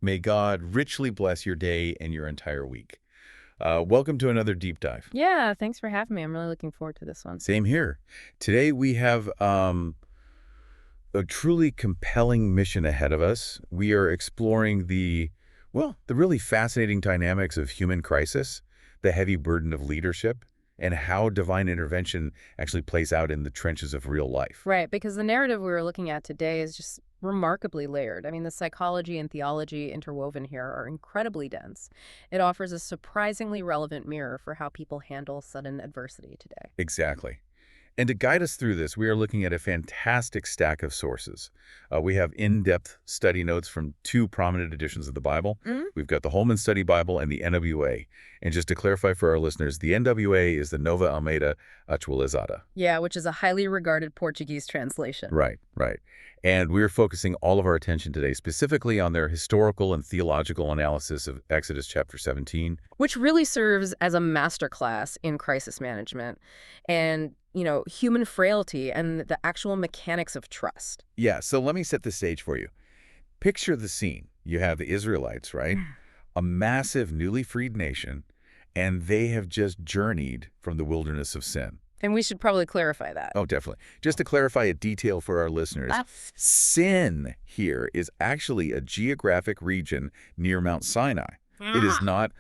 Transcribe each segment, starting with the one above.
May God richly bless your day and your entire week. Welcome to another deep dive. Yeah, thanks for having me. I'm really looking forward to this one. Same here. Today we have a truly compelling mission ahead of us. We are exploring the really fascinating dynamics of human crisis, the heavy burden of leadership, and how divine intervention actually plays out in the trenches of real life. Right, because the narrative we were looking at today is just remarkably layered. I mean, the psychology and theology interwoven here are incredibly dense. It offers a surprisingly relevant mirror for how people handle sudden adversity today. Exactly. And to guide us through this, we are looking at a fantastic stack of sources. We have in-depth study notes from two prominent editions of the Bible. We've got the Holman Study Bible and the NWA. And just to clarify for our listeners, the NWA is the Nova Almeida Atualizada. Yeah, which is a highly regarded Portuguese translation. Right, right. And we're focusing all of our attention today specifically on their historical and theological analysis of Exodus chapter 17. Which really serves as a masterclass in crisis management and, human frailty and the actual mechanics of trust. Yeah, so let me set the stage for you. Picture the scene. You have the Israelites, right? A massive, newly freed nation, and they have just journeyed from the wilderness of sin. And we should probably clarify that. Oh, definitely. Just to clarify a detail for our listeners, sin here is actually a geographic region near Mount Sinai. It is not,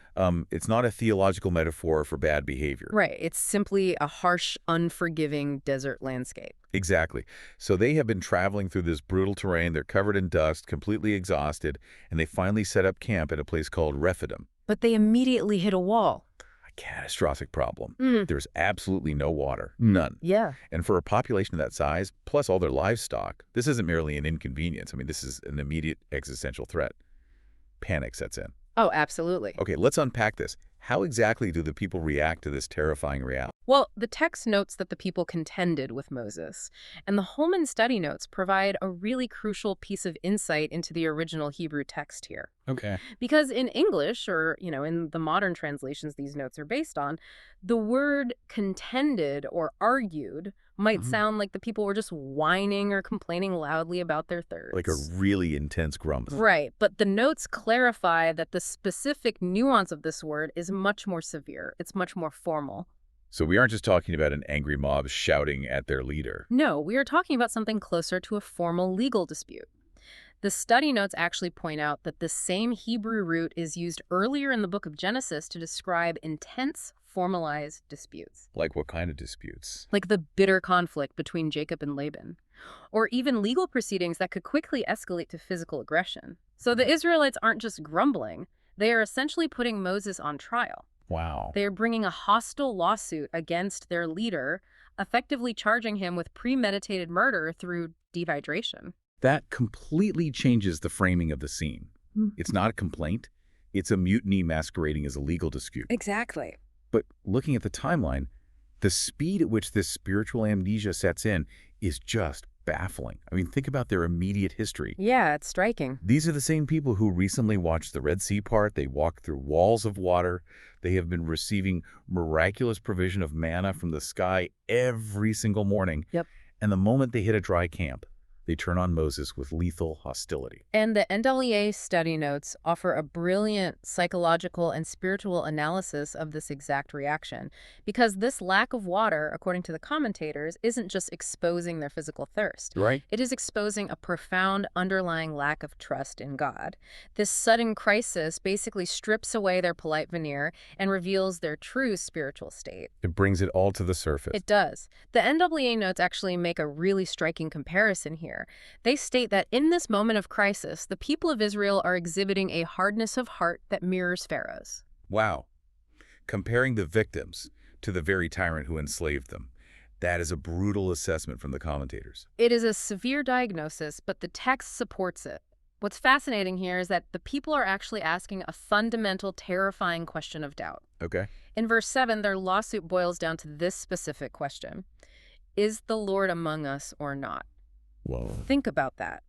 it's not a theological metaphor for bad behavior. Right. It's simply a harsh, unforgiving desert landscape. Exactly. So they have been traveling through this brutal terrain. They're covered in dust, completely exhausted, and they finally set up camp at a place called Rephidim. But they immediately hit a wall. A catastrophic problem. There's absolutely no water. None. Yeah. And for a population of that size, plus all their livestock, this isn't merely an inconvenience. I mean, this is an immediate existential threat. Panic sets in. Oh, absolutely. Okay, let's unpack this. How exactly do the people react to this terrifying reality? Well, the text notes that the people contended with Moses, and the Holman study notes provide a really crucial piece of insight into the original Hebrew text here. Okay. Because in English, or, in the modern translations these notes are based on, the word contended or argued might sound like the people were just whining or complaining loudly about their thirst. Like a really intense grumble. Right, but the notes clarify that the specific nuance of this word is much more severe. It's much more formal. So we aren't just talking about an angry mob shouting at their leader. No, we are talking about something closer to a formal legal dispute. The study notes actually point out that the same Hebrew root is used earlier in the book of Genesis to describe intense, formalized disputes. Like what kind of disputes? Like the bitter conflict between Jacob and Laban. Or even legal proceedings that could quickly escalate to physical aggression. So the Israelites aren't just grumbling. They are essentially putting Moses on trial. Wow. They are bringing a hostile lawsuit against their leader, effectively charging him with premeditated murder through dehydration. That completely changes the framing of the scene. It's not a complaint. It's a mutiny masquerading as a legal dispute. Exactly. But looking at the timeline, the speed at which this spiritual amnesia sets in is just baffling. I mean, think about their immediate history. Yeah, it's striking. These are the same people who recently watched the Red Sea part. They walked through walls of water. They have been receiving miraculous provision of manna from the sky every single morning. Yep. And the moment they hit a dry camp, they turn on Moses with lethal hostility. And the NAA study notes offer a brilliant psychological and spiritual analysis of this exact reaction. Because this lack of water, according to the commentators, isn't just exposing their physical thirst. Right. It is exposing a profound underlying lack of trust in God. This sudden crisis basically strips away their polite veneer and reveals their true spiritual state. It brings it all to the surface. It does. The NAA notes actually make a really striking comparison here. They state that in this moment of crisis, the people of Israel are exhibiting a hardness of heart that mirrors Pharaoh's. Wow. Comparing the victims to the very tyrant who enslaved them. That is a brutal assessment from the commentators. It is a severe diagnosis, but the text supports it. What's fascinating here is that the people are actually asking a fundamental, terrifying question of doubt. Okay. In verse 7, their lawsuit boils down to this specific question. Is the Lord among us or not? Whoa. Think about that.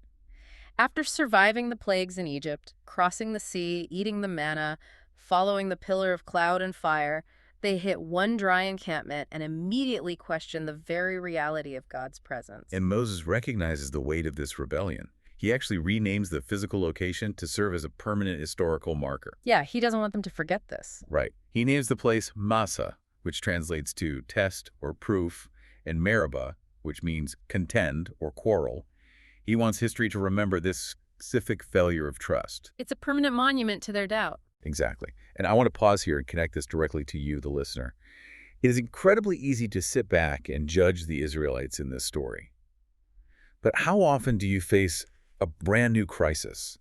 After surviving the plagues in Egypt, crossing the sea, eating the manna, following the pillar of cloud and fire, they hit one dry encampment and immediately question the very reality of God's presence. And Moses recognizes the weight of this rebellion. He actually renames the physical location to serve as a permanent historical marker. Yeah, he doesn't want them to forget this. Right. He names the place Massa, which translates to test or proof, and Meribah, which means contend or quarrel. He wants history to remember this specific failure of trust. It's a permanent monument to their doubt. Exactly. And I want to pause here and connect this directly to you, the listener. It is incredibly easy to sit back and judge the Israelites in this story. But how often do you face a brand new crisis,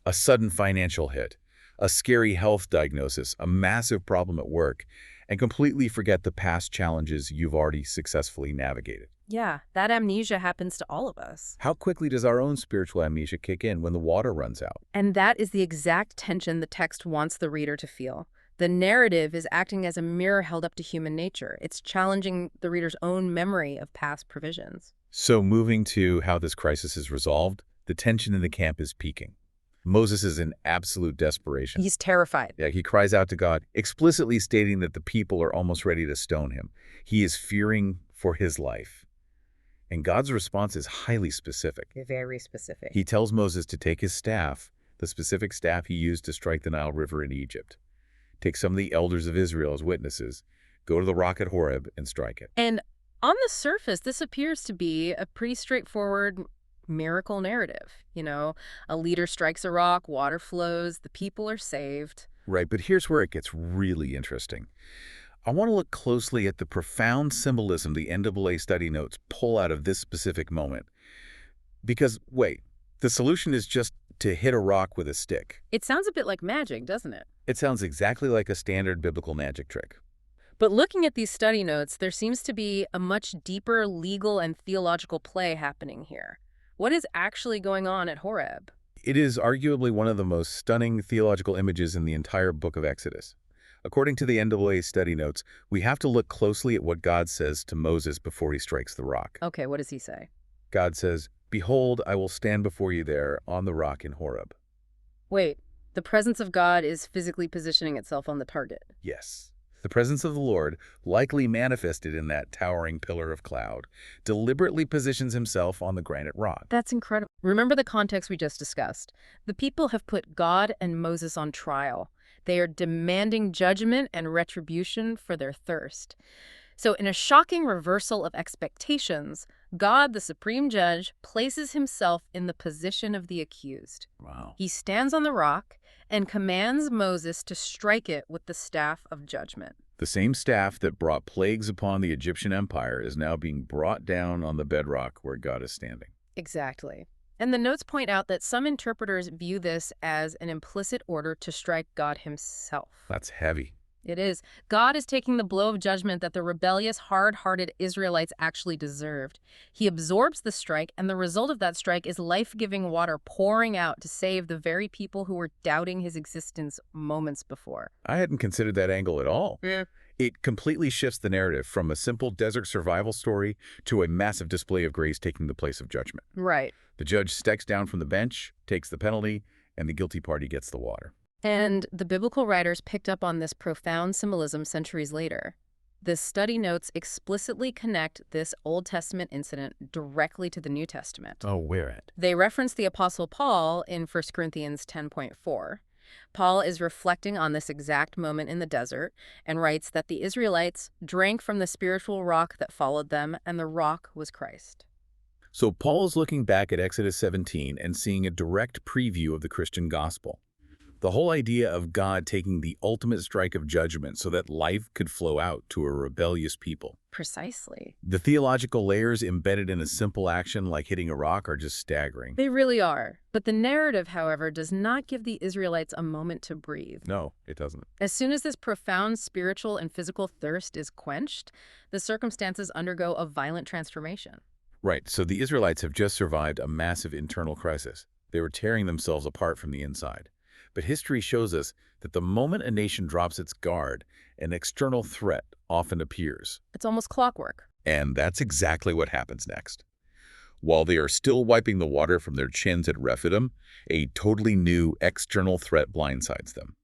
a sudden financial hit, a scary health diagnosis, a massive problem at work, and completely forget the past challenges you've already successfully navigated? Yeah, that amnesia happens to all of us. How quickly does our own spiritual amnesia kick in when the water runs out? And that is the exact tension the text wants the reader to feel. The narrative is acting as a mirror held up to human nature. It's challenging the reader's own memory of past provisions. So moving to how this crisis is resolved, the tension in the camp is peaking. Moses is in absolute desperation. He's terrified. Yeah, he cries out to God, explicitly stating that the people are almost ready to stone him. He is fearing for his life. And God's response is highly specific. Very specific. He tells Moses to take his staff, the specific staff he used to strike the Nile River in Egypt. Take some of the elders of Israel as witnesses, go to the rock at Horeb and strike it. And on the surface, this appears to be a pretty straightforward miracle narrative. A leader strikes a rock, water flows, the people are saved. Right, but here's where it gets really interesting. I want to look closely at the profound symbolism the NAA study notes pull out of this specific moment. Because, wait, the solution is just to hit a rock with a stick. It sounds a bit like magic, doesn't it? It sounds exactly like a standard biblical magic trick. But looking at these study notes, there seems to be a much deeper legal and theological play happening here. What is actually going on at Horeb? It is arguably one of the most stunning theological images in the entire book of Exodus. According to the NAA study notes, we have to look closely at what God says to Moses before he strikes the rock. Okay, what does he say? God says, "Behold, I will stand before you there on the rock in Horeb." Wait, the presence of God is physically positioning itself on the target. Yes. The presence of the Lord, likely manifested in that towering pillar of cloud, deliberately positions himself on the granite rock. That's incredible. Remember the context we just discussed. The people have put God and Moses on trial. They are demanding judgment and retribution for their thirst. So in a shocking reversal of expectations, God, the supreme judge, places himself in the position of the accused. Wow. He stands on the rock and commands Moses to strike it with the staff of judgment. The same staff that brought plagues upon the Egyptian empire is now being brought down on the bedrock where God is standing. Exactly. And the notes point out that some interpreters view this as an implicit order to strike God himself. That's heavy. It is. God is taking the blow of judgment that the rebellious, hard-hearted Israelites actually deserved. He absorbs the strike, and the result of that strike is life-giving water pouring out to save the very people who were doubting his existence moments before. I hadn't considered that angle at all. Yeah. It completely shifts the narrative from a simple desert survival story to a massive display of grace taking the place of judgment. Right. The judge steps down from the bench, takes the penalty, and the guilty party gets the water. And the biblical writers picked up on this profound symbolism centuries later. The study notes explicitly connect this Old Testament incident directly to the New Testament. Oh, where at? They reference the Apostle Paul in 1 Corinthians 10.4. Paul is reflecting on this exact moment in the desert and writes that the Israelites drank from the spiritual rock that followed them, and the rock was Christ. So Paul is looking back at Exodus 17 and seeing a direct preview of the Christian gospel. The whole idea of God taking the ultimate strike of judgment so that life could flow out to a rebellious people. Precisely. The theological layers embedded in a simple action like hitting a rock are just staggering. They really are. But the narrative, however, does not give the Israelites a moment to breathe. No, it doesn't. As soon as this profound spiritual and physical thirst is quenched, the circumstances undergo a violent transformation. Right, so the Israelites have just survived a massive internal crisis. They were tearing themselves apart from the inside. But history shows us that the moment a nation drops its guard, an external threat often appears. It's almost clockwork. And that's exactly what happens next. While they are still wiping the water from their chins at Rephidim, a totally new external threat blindsides them.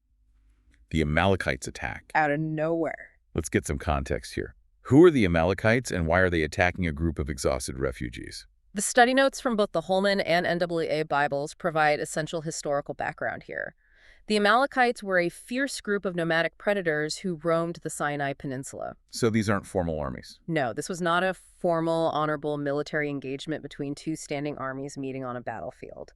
The Amalekites attack. Out of nowhere. Let's get some context here. Who are the Amalekites and why are they attacking a group of exhausted refugees? The study notes from both the Holman and NAA Bibles provide essential historical background here. The Amalekites were a fierce group of nomadic predators who roamed the Sinai Peninsula. So these aren't formal armies. No, this was not a formal, honorable military engagement between two standing armies meeting on a battlefield.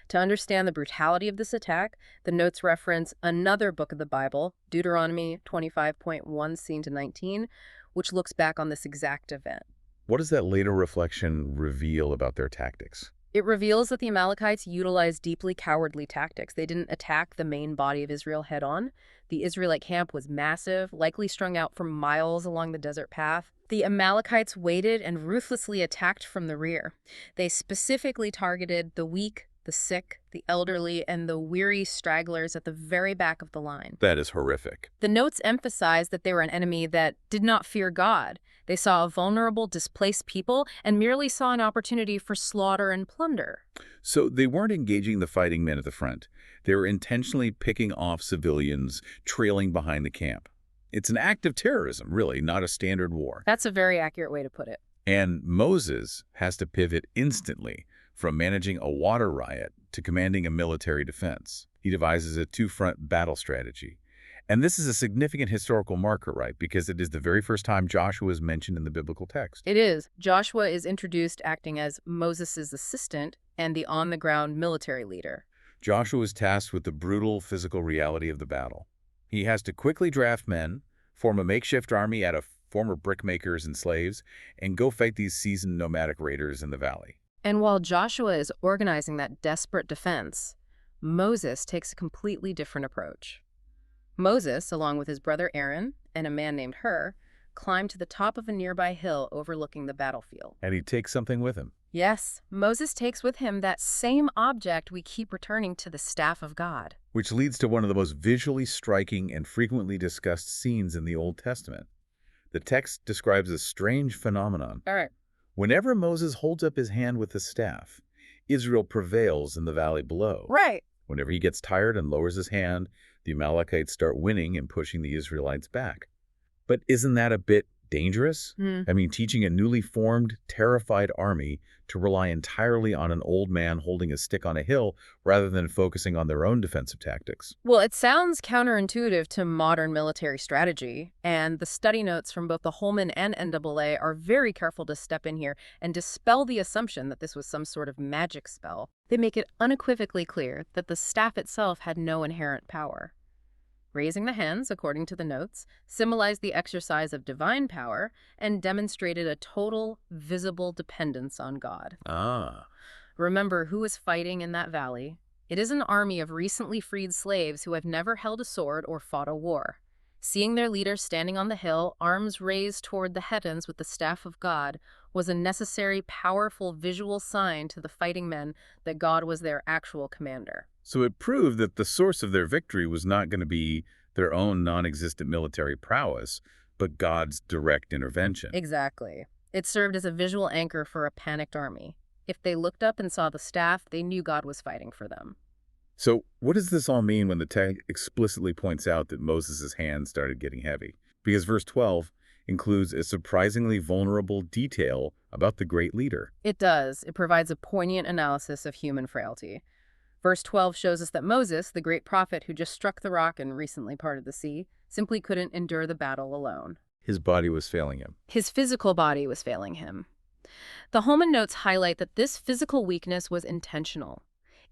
To understand the brutality of this attack, the notes reference another book of the Bible, Deuteronomy 25.1-19, which looks back on this exact event. What does that later reflection reveal about their tactics? It reveals that the Amalekites utilized deeply cowardly tactics. They didn't attack the main body of Israel head-on. The Israelite camp was massive, likely strung out for miles along the desert path. The Amalekites waited and ruthlessly attacked from the rear. They specifically targeted the weak, the sick, the elderly, and the weary stragglers at the very back of the line. That is horrific. The notes emphasize that they were an enemy that did not fear God. They saw a vulnerable, displaced people and merely saw an opportunity for slaughter and plunder. So they weren't engaging the fighting men at the front. They were intentionally picking off civilians trailing behind the camp. It's an act of terrorism, really, not a standard war. That's a very accurate way to put it. And Moses has to pivot instantly from managing a water riot to commanding a military defense. He devises a two-front battle strategy. And this is a significant historical marker, right? Because it is the very first time Joshua is mentioned in the biblical text. It is. Joshua is introduced acting as Moses' assistant and the on-the-ground military leader. Joshua is tasked with the brutal physical reality of the battle. He has to quickly draft men, form a makeshift army out of former brickmakers and slaves, and go fight these seasoned nomadic raiders in the valley. And while Joshua is organizing that desperate defense, Moses takes a completely different approach. Moses, along with his brother Aaron and a man named Hur, climbed to the top of a nearby hill overlooking the battlefield. And he takes something with him. Yes, Moses takes with him that same object we keep returning to, the staff of God. Which leads to one of the most visually striking and frequently discussed scenes in the Old Testament. The text describes a strange phenomenon. All right. Whenever Moses holds up his hand with the staff, Israel prevails in the valley below. Right. Whenever he gets tired and lowers his hand, the Amalekites start winning and pushing the Israelites back. But isn't that a bit dangerous? I mean, teaching a newly formed, terrified army to rely entirely on an old man holding a stick on a hill rather than focusing on their own defensive tactics. Well, it sounds counterintuitive to modern military strategy, and the study notes from both the Holman and NAA are very careful to step in here and dispel the assumption that this was some sort of magic spell. They make it unequivocally clear that the staff itself had no inherent power. Raising the hands, according to the notes, symbolized the exercise of divine power and demonstrated a total, visible dependence on God. Remember who is fighting in that valley. It is an army of recently freed slaves who have never held a sword or fought a war. Seeing their leader standing on the hill, arms raised toward the heavens with the staff of God, was a necessary, powerful visual sign to the fighting men that God was their actual commander. So it proved that the source of their victory was not going to be their own non-existent military prowess, but God's direct intervention. Exactly. It served as a visual anchor for a panicked army. If they looked up and saw the staff, they knew God was fighting for them. So what does this all mean when the text explicitly points out that Moses' hands started getting heavy? Because verse 12 includes a surprisingly vulnerable detail about the great leader. It does. It provides a poignant analysis of human frailty. Verse 12 shows us that Moses, the great prophet who just struck the rock and recently parted the sea, simply couldn't endure the battle alone. His body was failing him. His physical body was failing him. The Holman notes highlight that this physical weakness was intentional.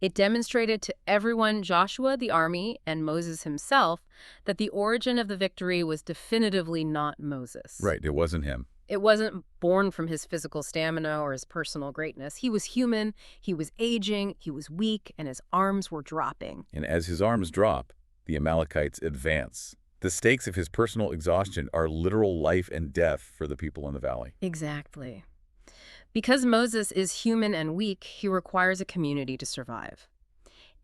It demonstrated to everyone, Joshua, the army, and Moses himself, that the origin of the victory was definitively not Moses. Right, it wasn't him. It wasn't born from his physical stamina or his personal greatness. He was human, he was aging, he was weak, and his arms were dropping. And as his arms drop, the Amalekites advance. The stakes of his personal exhaustion are literal life and death for the people in the valley. Exactly. Because Moses is human and weak, he requires a community to survive.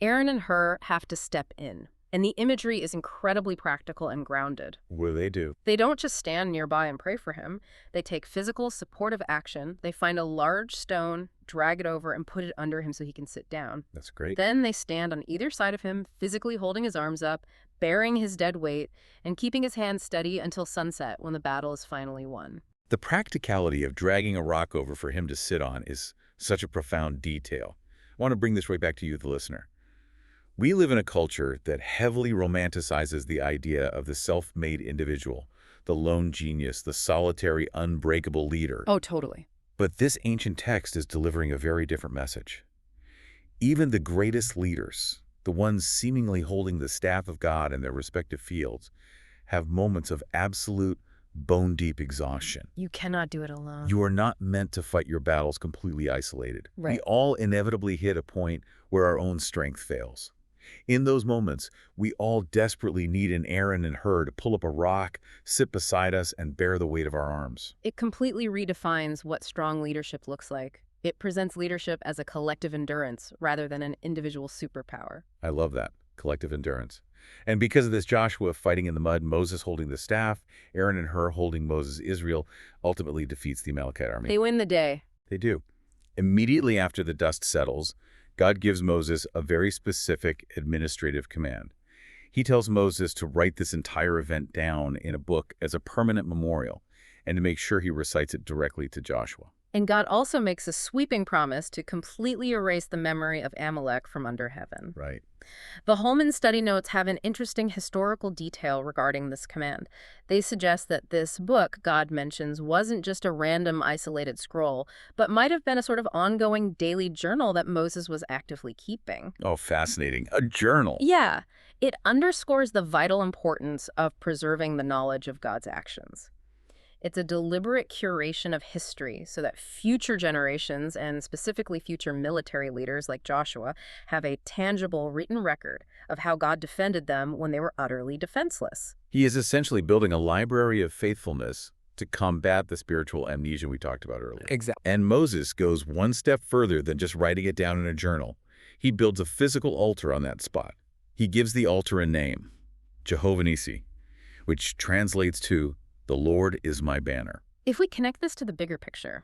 Aaron and Hur have to step in, and the imagery is incredibly practical and grounded. What do they do? They don't just stand nearby and pray for him. They take physical, supportive action. They find a large stone, drag it over, and put it under him so he can sit down. That's great. Then they stand on either side of him, physically holding his arms up, bearing his dead weight, and keeping his hands steady until sunset when the battle is finally won. The practicality of dragging a rock over for him to sit on is Such a profound detail. I want to bring this right back to you, the listener. We live in a culture that heavily romanticizes the idea of the self-made individual, the lone genius, the solitary, unbreakable leader. Oh, totally. But this ancient text is delivering a very different message. Even the greatest leaders, the ones seemingly holding the staff of God in their respective fields, have moments of absolute, bone-deep exhaustion. You cannot do it alone. You are not meant to fight your battles completely isolated. Right. We all inevitably hit a point where our own strength fails. In those moments, we all desperately need an Aaron and Hur to pull up a rock, sit beside us, and bear the weight of our arms. It completely redefines what strong leadership looks like. It presents leadership as a collective endurance rather than an individual superpower. I love that, collective endurance. And because of this, Joshua fighting in the mud, Moses holding the staff, Aaron and Hur holding Moses' Israel, ultimately defeats the Amalekite army. They win the day. They do. Immediately after the dust settles, God gives Moses a very specific administrative command. He tells Moses to write this entire event down in a book as a permanent memorial and to make sure he recites it directly to Joshua. And God also makes a sweeping promise to completely erase the memory of Amalek from under heaven. Right. The Holman study notes have an interesting historical detail regarding this command. They suggest that this book God mentions wasn't just a random isolated scroll, but might have been a sort of ongoing daily journal that Moses was actively keeping. Oh, fascinating. A journal. Yeah, it underscores the vital importance of preserving the knowledge of God's actions. It's a deliberate curation of history so that future generations, and specifically future military leaders like Joshua, have a tangible written record of how God defended them when they were utterly defenseless. He is essentially building a library of faithfulness to combat the spiritual amnesia we talked about earlier. Exactly. And Moses goes one step further than just writing it down in a journal. He builds a physical altar on that spot. He gives the altar a name, Jehovah Nissi, which translates to "The Lord is my banner." If we connect this to the bigger picture,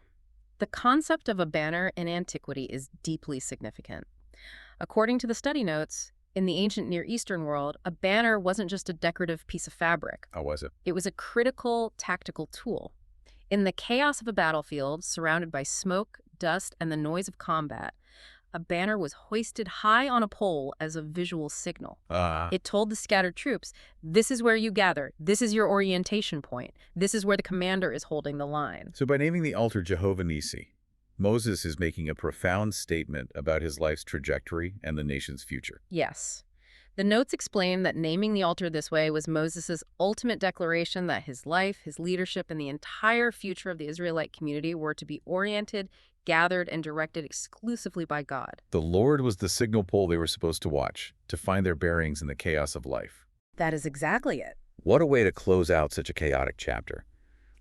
the concept of a banner in antiquity is deeply significant. According to the study notes, in the ancient Near Eastern world, a banner wasn't just a decorative piece of fabric. How was it? It was a critical tactical tool. In the chaos of a battlefield, surrounded by smoke, dust, and the noise of combat, a banner was hoisted high on a pole as a visual signal. It told the scattered troops, this is where you gather, this is your orientation point, this is where the commander is holding the line. So by naming the altar Jehovah Nissi, Moses is making a profound statement about his life's trajectory and the nation's future. Yes. The notes explain that naming the altar this way was Moses' ultimate declaration that his life, his leadership, and the entire future of the Israelite community were to be oriented, gathered, and directed exclusively by God. The Lord was the signal pole they were supposed to watch, to find their bearings in the chaos of life. That is exactly it. What a way to close out such a chaotic chapter.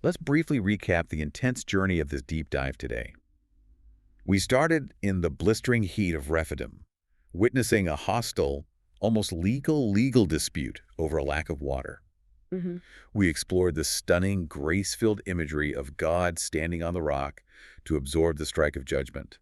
Let's briefly recap the intense journey of this deep dive today. We started in the blistering heat of Rephidim, witnessing a hostile, almost legal dispute over a lack of water. We explored the stunning, grace-filled imagery of God standing on the rock to absorb the strike of judgment.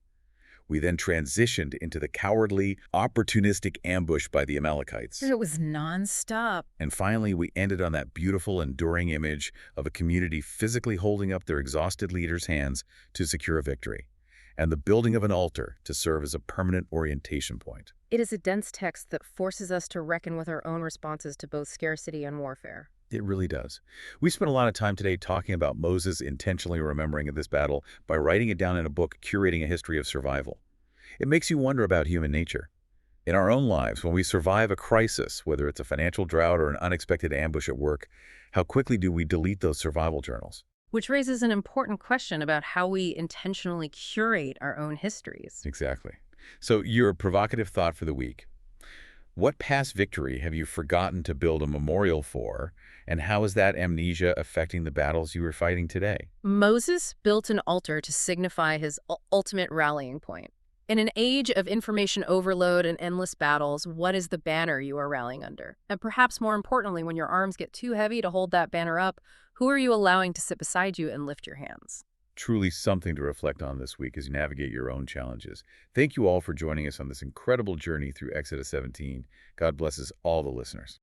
We then transitioned into the cowardly, opportunistic ambush by the Amalekites. It was nonstop. And finally, we ended on that beautiful, enduring image of a community physically holding up their exhausted leaders' hands to secure a victory, and the building of an altar to serve as a permanent orientation point. It is a dense text that forces us to reckon with our own responses to both scarcity and warfare. It really does. We spent a lot of time today talking about Moses intentionally remembering this battle by writing it down in a book, curating a history of survival. It makes you wonder about human nature. In our own lives, when we survive a crisis, whether it's a financial drought or an unexpected ambush at work, how quickly do we delete those survival journals? Which raises an important question about how we intentionally curate our own histories. Exactly. So your provocative thought for the week. What past victory have you forgotten to build a memorial for, and how is that amnesia affecting the battles you are fighting today? Moses built an altar to signify his ultimate rallying point. In an age of information overload and endless battles, what is the banner you are rallying under? And perhaps more importantly, when your arms get too heavy to hold that banner up, who are you allowing to sit beside you and lift your hands? Truly something to reflect on this week as you navigate your own challenges. Thank you all for joining us on this incredible journey through Exodus 17. God blesses all the listeners.